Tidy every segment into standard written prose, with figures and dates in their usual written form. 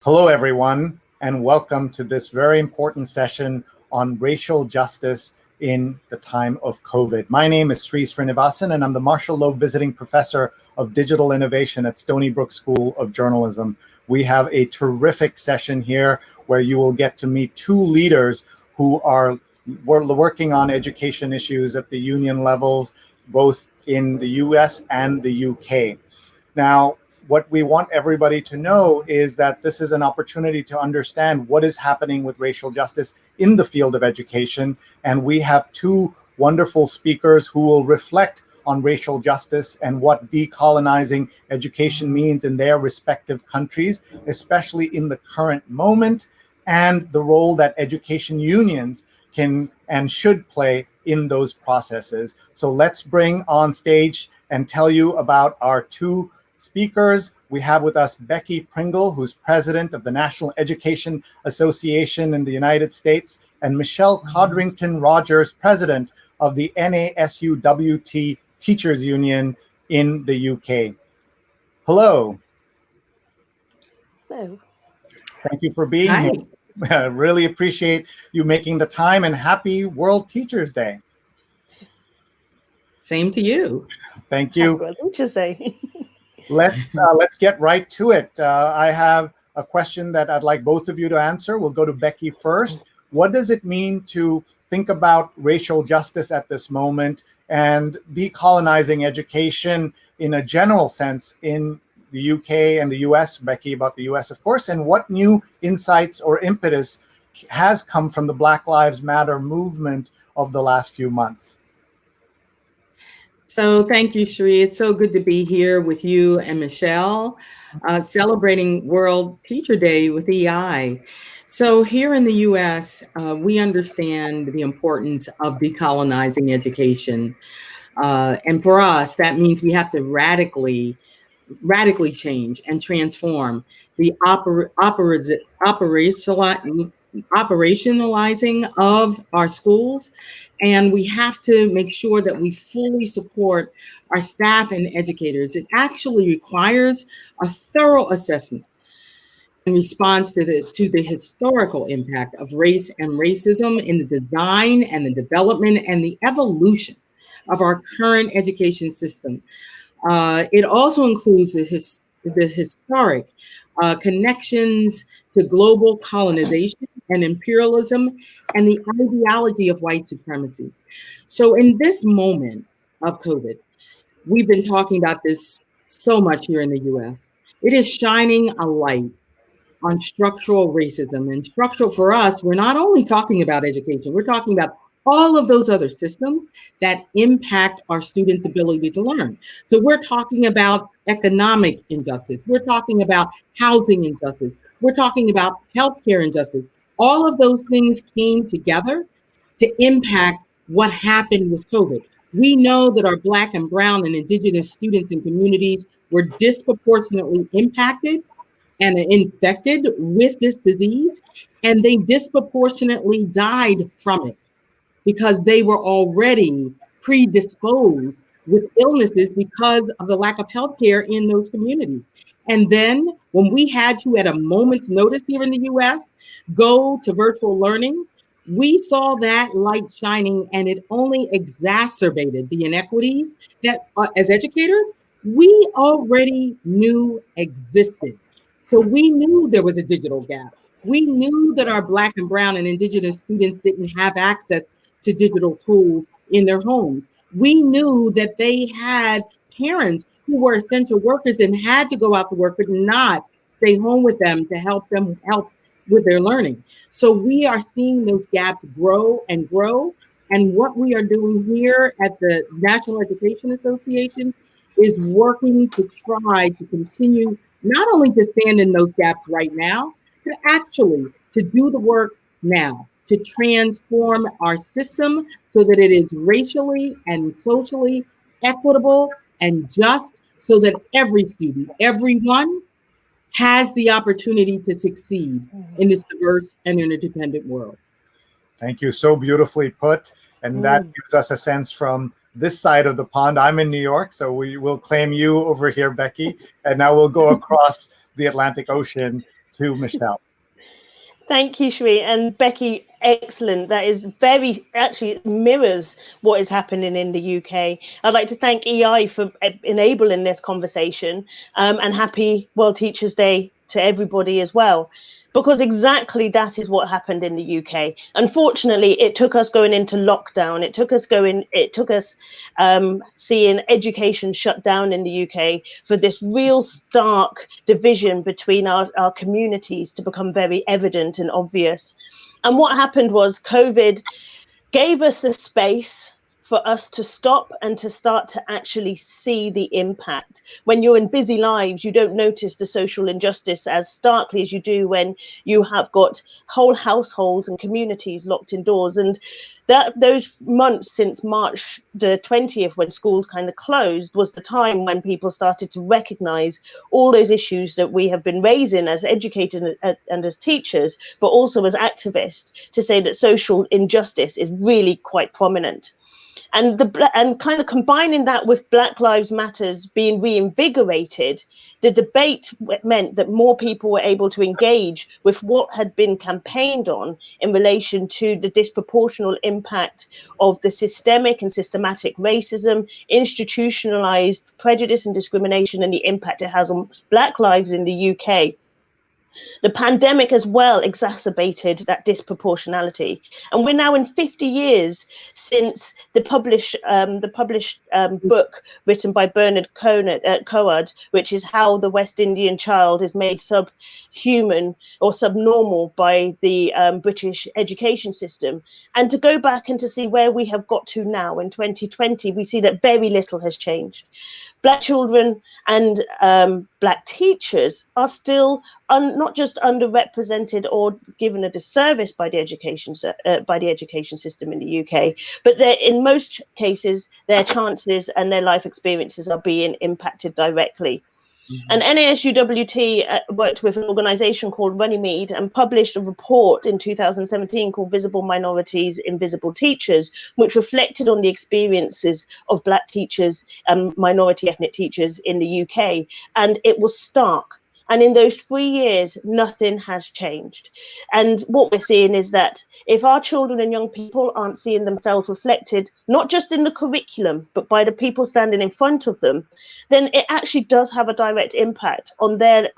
Hello, everyone, and welcome to this very important session on racial justice in the time of COVID. My name is Sreenivasan, and I'm the Marshall Loeb Visiting Professor of Digital Innovation at Stony Brook School of Journalism. We have a terrific session here where you will get to meet two leaders who are working on education issues at the union levels, both in the US and the UK. Now, what we want everybody to know is that this is an opportunity to understand what is happening with racial justice in the field of education. And we have two wonderful speakers who will reflect on racial justice and what decolonizing education means in their respective countries, especially in the current moment, and the role that education unions can and should play in those processes. So let's bring on stage and tell you about our two speakers. We have with us Becky Pringle, who's president of the National Education Association in the United States, and Michelle Codrington-Rogers, president of the NASUWT Teachers Union in the UK. Hello. Hello. Thank you for being Hi. here. I really appreciate you making the time, and happy World Teachers Day. Same to you. Thank you. Happy World Teachers Day. Let's get right to it. I have a question that I'd like both of you to answer. We'll go to Becky first. What does it mean to think about racial justice at this moment and decolonizing education in a general sense in the UK and the US? Becky, about the US, of course. And what new insights or impetus has come from the Black Lives Matter movement of the last few months? So thank you, Sree. It's so good to be here with you and Michelle, celebrating World Teacher Day with EI. So here in the US, we understand the importance of decolonizing education. And for us, that means we have to radically change and transform the operationalizing of our schools. And we have to make sure that we fully support our staff and educators. It actually requires a thorough assessment in response to the historical impact of race and racism in the design and the development and the evolution of our current education system. It also includes the historic connections to global colonization and imperialism and the ideology of white supremacy. So in this moment of COVID, we've been talking about this so much here in the US. It is shining a light on structural racism. And structural for us, we're not only talking about education, we're talking about all of those other systems that impact our students' ability to learn. So we're talking about economic injustice. We're talking about housing injustice. We're talking about healthcare injustice. All of those things came together to impact what happened with COVID. We know that our Black and Brown and Indigenous students and communities were disproportionately impacted and infected with this disease, and they disproportionately died from it, because they were already predisposed with illnesses because of the lack of healthcare in those communities. And then when we had to, at a moment's notice here in the US, go to virtual learning, we saw that light shining, and it only exacerbated the inequities that, as educators, we already knew existed. So we knew there was a digital gap. We knew that our Black and Brown and Indigenous students didn't have access to digital tools in their homes. We knew that they had parents who were essential workers and had to go out to work, but not stay home with them to help with their learning. So we are seeing those gaps grow and grow. And what we are doing here at the National Education Association is working to try to continue not only to stand in those gaps right now, but actually to do the work now, to transform our system so that it is racially and socially equitable and just, so that every student, everyone, has the opportunity to succeed in this diverse and interdependent world. Thank you. So beautifully put. And that gives us a sense from this side of the pond. I'm in New York, so we will claim you over here, Becky. And now we'll go across the Atlantic Ocean to Michelle. Thank you, Sree. And Becky, excellent. That is actually mirrors what is happening in the UK. I'd like to thank EI for enabling this conversation, and happy World Teachers' Day to everybody as well. Because exactly that is what happened in the UK. Unfortunately, it took us going into lockdown. It took us seeing education shut down in the UK for this real stark division between our communities to become very evident and obvious. And what happened was COVID gave us the space for us to stop and to start to actually see the impact. When you're in busy lives, you don't notice the social injustice as starkly as you do when you have got whole households and communities locked indoors. And those months since March the 20th, when schools kind of closed, was the time when people started to recognize all those issues that we have been raising as educators and as teachers, but also as activists, to say that social injustice is really quite prominent. And kind of combining that with Black Lives Matters being reinvigorated, the debate meant that more people were able to engage with what had been campaigned on in relation to the disproportional impact of the systemic and systematic racism, institutionalized prejudice and discrimination, and the impact it has on Black lives in the UK. The pandemic as well exacerbated that disproportionality. And we're now in 50 years since the published book written by Bernard Coard, which is How the West Indian Child is Made Subhuman or Subnormal by the British education system. And to go back and to see where we have got to now in 2020, we see that very little has changed. Black children and Black teachers are still not just underrepresented or given a disservice by the education system in the UK, but in most cases, their chances and their life experiences are being impacted directly. And NASUWT worked with an organization called Runnymede and published a report in 2017 called Visible Minorities, Invisible Teachers, which reflected on the experiences of Black teachers and minority ethnic teachers in the UK. And it was stark. And in those 3 years, nothing has changed. And what we're seeing is that if our children and young people aren't seeing themselves reflected, not just in the curriculum, but by the people standing in front of them, then it actually does have a direct impact on their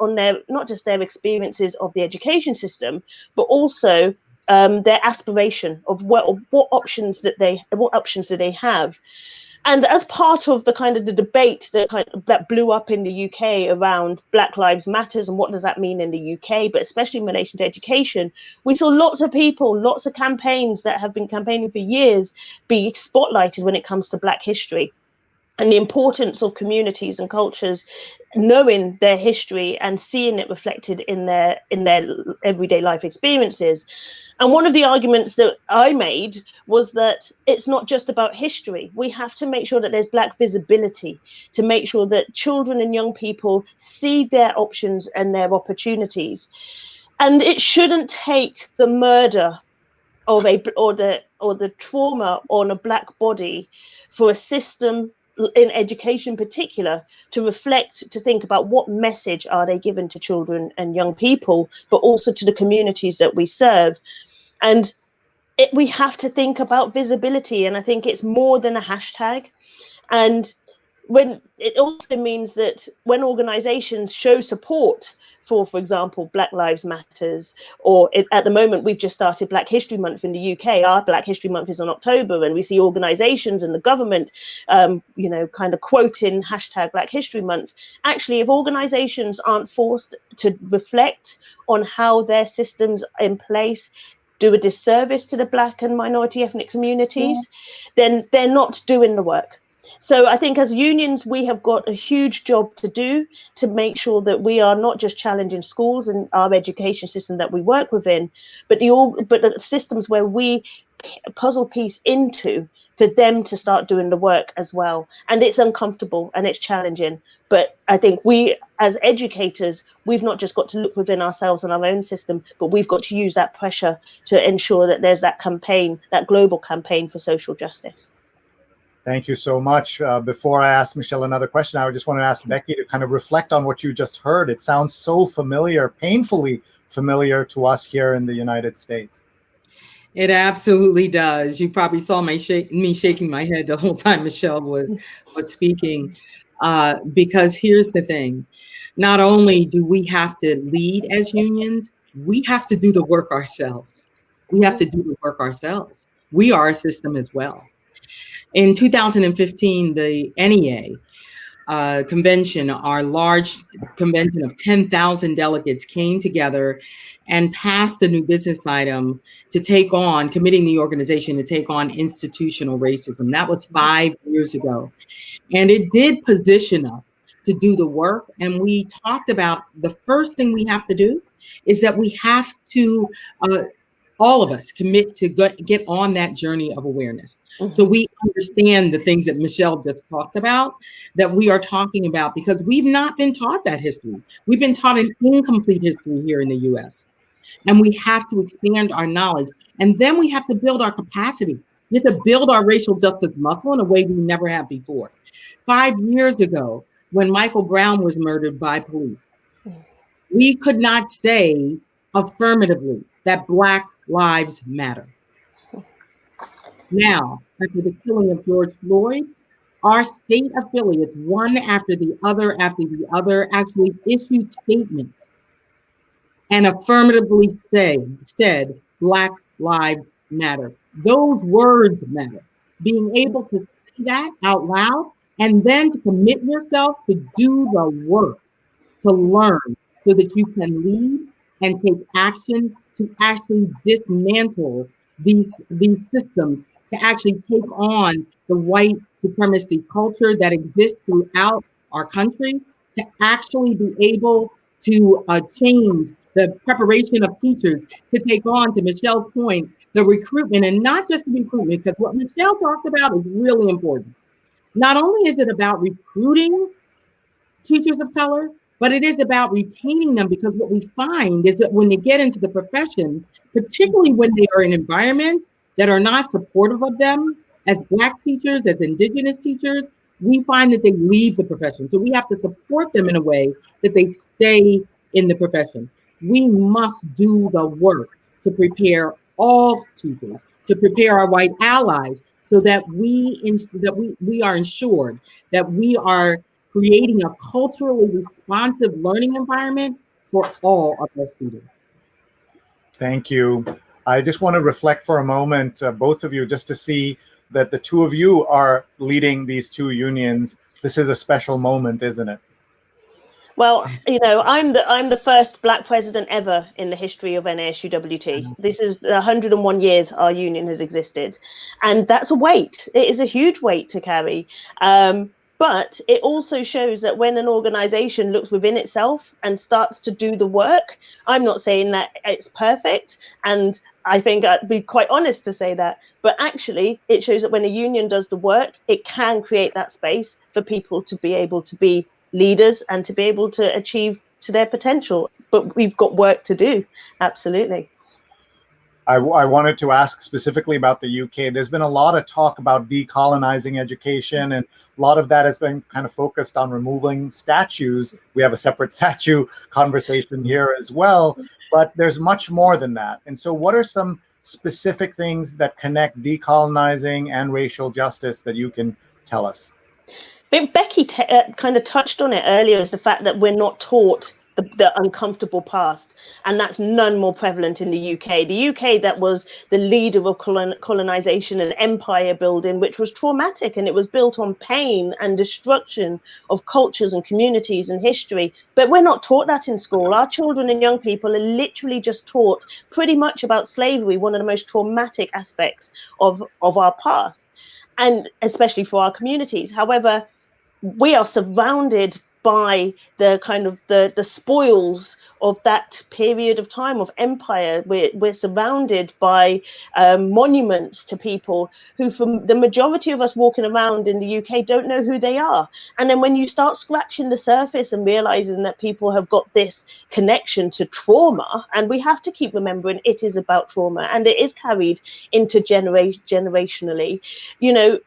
not just their experiences of the education system, but also their aspiration of what options do they have. And as part of the kind of the debate that blew up in the UK around Black Lives Matters and what does that mean in the UK, but especially in relation to education, we saw lots of people, lots of campaigns that have been campaigning for years be spotlighted when it comes to Black history and the importance of communities and cultures knowing their history and seeing it reflected in their everyday life experiences. And one of the arguments that I made was that it's not just about history. We have to make sure that there's Black visibility, to make sure that children and young people see their options and their opportunities. And it shouldn't take the murder of or the trauma on a Black body for a system in education in particular to reflect, to think about what message are they given to children and young people, but also to the communities that we serve. And we have to think about visibility, and I think it's more than a hashtag. And when it also means that when organizations show support for example, Black Lives Matters, or at the moment we've just started Black History Month in the UK. Our Black History Month is in October, and we see organizations and the government, kind of quoting hashtag Black History Month. Actually, if organizations aren't forced to reflect on how their systems in place do a disservice to the Black and minority ethnic communities, then they're not doing the work. So I think as unions, we have got a huge job to do to make sure that we are not just challenging schools and our education system that we work within, but the systems where we puzzle piece into for them to start doing the work as well. And it's uncomfortable and it's challenging. But I think we as educators, we've not just got to look within ourselves and our own system, but we've got to use that pressure to ensure that there's that campaign, that global campaign for social justice. Thank you so much. Before I ask Michelle another question, I just want to ask Becky to kind of reflect on what you just heard. It sounds so familiar, painfully familiar to us here in the United States. It absolutely does. You probably saw me shaking my head the whole time Michelle was speaking, because here's the thing. Not only do we have to lead as unions, we have to do the work ourselves. We have to do the work ourselves. We are a system as well. In 2015, the NEA convention, our large convention of 10,000 delegates, came together and passed a new business item to take on, committing the organization to take on institutional racism. That was 5 years ago. And it did position us to do the work. And we talked about the first thing we have to do is that we have to, all of us, commit to get on that journey of awareness. Mm-hmm. So we understand the things that Michelle just talked about, that we are talking about, because we've not been taught that history. We've been taught an incomplete history here in the US. And we have to expand our knowledge. And then we have to build our capacity. We have to build our racial justice muscle in a way we never have before. 5 years ago, when Michael Brown was murdered by police, we could not say affirmatively that Black lives matter. Now, after the killing of George Floyd, our state affiliates, one after the other, actually issued statements and affirmatively said Black lives matter. Those words matter. Being able to say that out loud and then to commit yourself to do the work, to learn so that you can lead and take action to actually dismantle these systems, to actually take on the white supremacy culture that exists throughout our country, to actually be able to change the preparation of teachers, to take on, to Michelle's point, the recruitment, and not just the recruitment, because what Michelle talked about is really important. Not only is it about recruiting teachers of color, but it is about retaining them, because what we find is that when they get into the profession, particularly when they are in environments that are not supportive of them as Black teachers, as Indigenous teachers, we find that they leave the profession. So we have to support them in a way that they stay in the profession. We must do the work to prepare all teachers, to prepare our white allies, so that we are ensured that we are creating a culturally responsive learning environment for all of our students. Thank you. I just want to reflect for a moment, both of you, just to see that the two of you are leading these two unions. This is a special moment, isn't it? Well, you know, I'm the first Black president ever in the history of NASUWT. This is 101 years our union has existed, and that's a weight. It is a huge weight to carry. But it also shows that when an organization looks within itself and starts to do the work, I'm not saying that it's perfect, and I think I'd be quite honest to say that, but actually it shows that when a union does the work, it can create that space for people to be able to be leaders and to be able to achieve to their potential. But we've got work to do. Absolutely. I wanted to ask specifically about the UK. There's been a lot of talk about decolonizing education, and a lot of that has been kind of focused on removing statues. We have a separate statue conversation here as well, but there's much more than that. And so what are some specific things that connect decolonizing and racial justice that you can tell us? Becky kind of touched on it earlier, is the fact that we're not taught the uncomfortable past, and that's none more prevalent in the UK. The UK, that was the leader of colonization and empire building, which was traumatic, and it was built on pain and destruction of cultures and communities and history. But we're not taught that in school. Our children and young people are literally just taught pretty much about slavery, one of the most traumatic aspects of our past, and especially for our communities. However, we are surrounded by the kind of the spoils of that period of time of empire. We're surrounded by monuments to people who, from the majority of us walking around in the UK, don't know who they are. And then when you start scratching the surface and realizing that people have got this connection to trauma, and we have to keep remembering it is about trauma and it is carried into generationally, you know,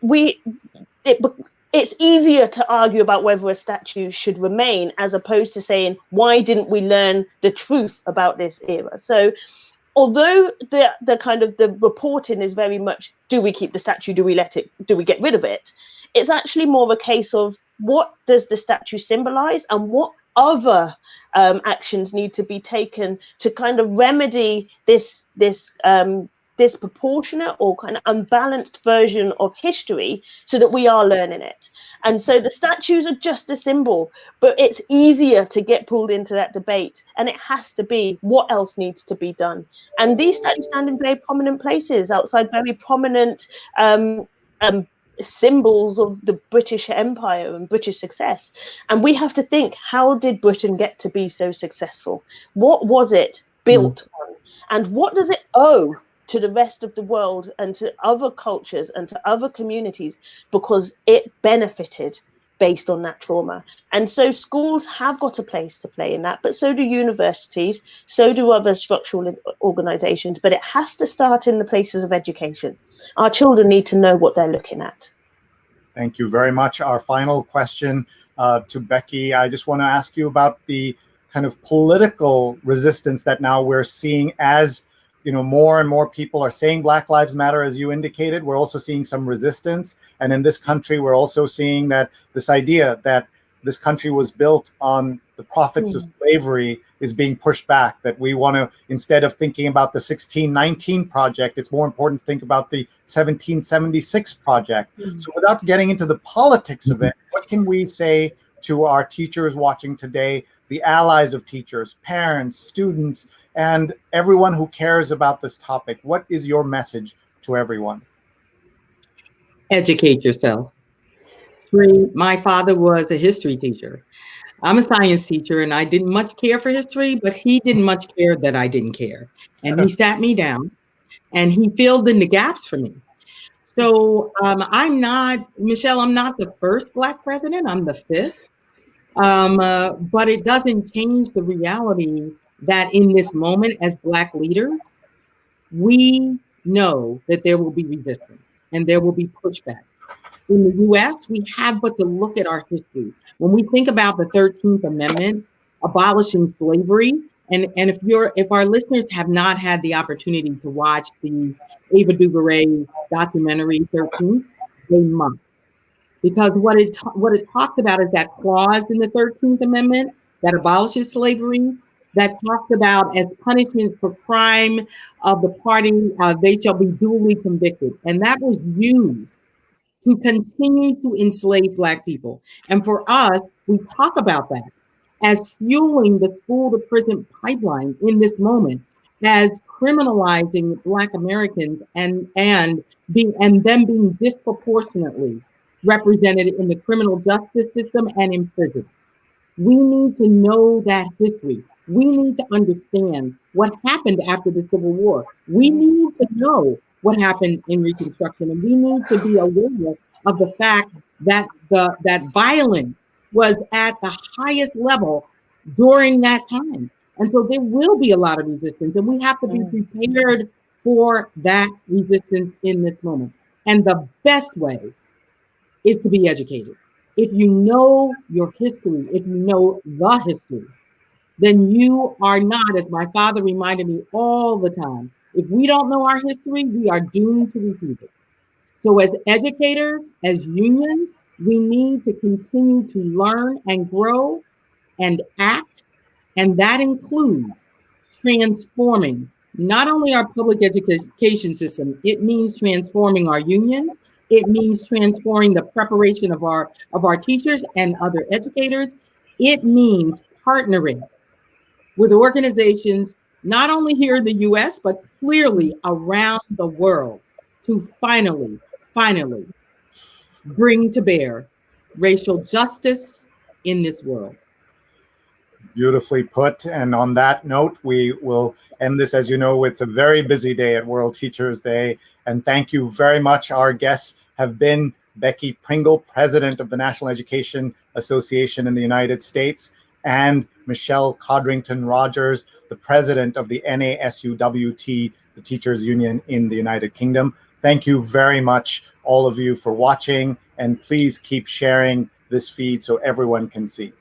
it's easier to argue about whether a statue should remain as opposed to saying, why didn't we learn the truth about this era? So although the kind of the reporting is very much, do we keep the statue? Do we let it? Do we get rid of it? It's actually more of a case of what does the statue symbolize and what other actions need to be taken to kind of remedy this disproportionate or kind of unbalanced version of history so that we are learning it. And so the statues are just a symbol, but it's easier to get pulled into that debate, and it has to be what else needs to be done. And these statues stand in very prominent places outside very prominent symbols of the British Empire and British success. And we have to think, how did Britain get to be so successful? What was it built on? And what does it owe to the rest of the world and to other cultures and to other communities, because it benefited based on that trauma? And so schools have got a place to play in that, but so do universities, so do other structural organizations, but it has to start in the places of education. Our children need to know what they're looking at. Thank you very much. Our final question to Becky, I just want to ask you about the kind of political resistance that now we're seeing as, you know, more and more people are saying Black Lives Matter, as you indicated. We're also seeing some resistance. And in this country, we're also seeing that this idea that this country was built on the profits of slavery is being pushed back, that we want to, instead of thinking about the 1619 project, it's more important to think about the 1776 project. So without getting into the politics of it, what can we say to our teachers watching today, the allies of teachers, parents, students, and everyone who cares about this topic? What is your message to everyone? Educate yourself. Sree, my father was a history teacher. I'm a science teacher, and I didn't much care for history, but he didn't much care that I didn't care. And he sat me down and he filled in the gaps for me. So I'm not, Michelle, I'm not the first Black president, I'm the fifth. But it doesn't change the reality that in this moment as Black leaders, we know that there will be resistance and there will be pushback. In the US, we have but to look at our history. When we think about the 13th Amendment, abolishing slavery, and if our listeners have not had the opportunity to watch the Ava DuVernay documentary 13th, they must. Because what it talks about is that clause in the 13th Amendment that abolishes slavery, that talks about as punishment for crime of the party, they shall be duly convicted. And that was used to continue to enslave Black people. And for us, we talk about that as fueling the school to prison pipeline in this moment, as criminalizing Black Americans and them being disproportionately represented in the criminal justice system and in prisons. We need to know that history. We need to understand what happened after the Civil War. We need to know what happened in Reconstruction, and we need to be aware of the fact that that violence was at the highest level during that time. And so there will be a lot of resistance, and we have to be prepared for that resistance in this moment. And the best way is to be educated. If you know your history, if you know the history, then you are not, as my father reminded me all the time, if we don't know our history, we are doomed to repeat it. So as educators, as unions, we need to continue to learn and grow and act. And that includes transforming not only our public education system, it means transforming our unions. It means transforming the preparation of our teachers and other educators. It means partnering with organizations, not only here in the US, but clearly around the world, to finally bring to bear racial justice, in this world. Beautifully put. And on that note, we will end this. As you know, it's a very busy day at World Teachers Day. And thank you very much. Our guests have been Becky Pringle, President of the National Education Association in the United States, and Michelle Codrington-Rogers, the President of the NASUWT, the Teachers Union in the United Kingdom. Thank you very much, all of you, for watching. And please keep sharing this feed so everyone can see.